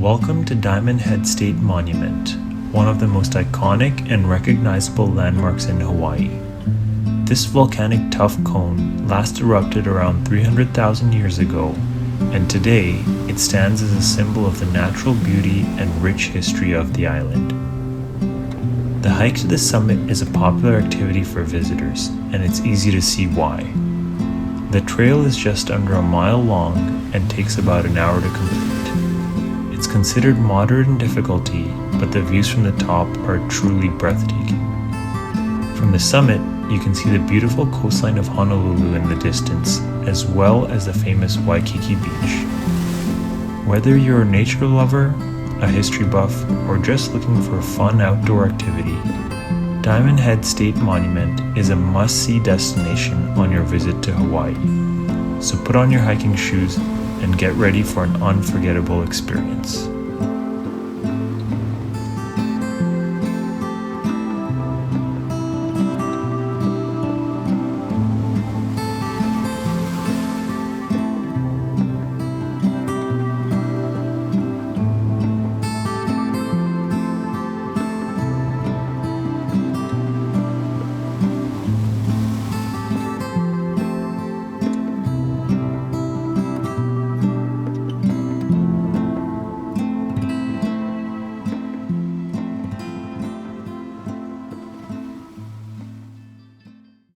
Welcome to Diamond Head State Monument, one of the most iconic and recognizable landmarks in Hawaii. This volcanic tuff cone last erupted around 300,000 years ago, and today it stands as a symbol of the natural beauty and rich history of the island. The hike to the summit is a popular activity for visitors, and it's easy to see why. The trail is just under a mile long and takes about an hour to complete. It's considered moderate in difficulty, but the views from the top are truly breathtaking. From the summit, you can see the beautiful coastline of Honolulu in the distance, as well as the famous Waikiki beach. Whether you're a nature lover, a history buff, or just looking for a fun outdoor activity, Diamond Head State Monument is a must-see destination on your visit to Hawaii. So put on your hiking shoes and get ready for an unforgettable experience.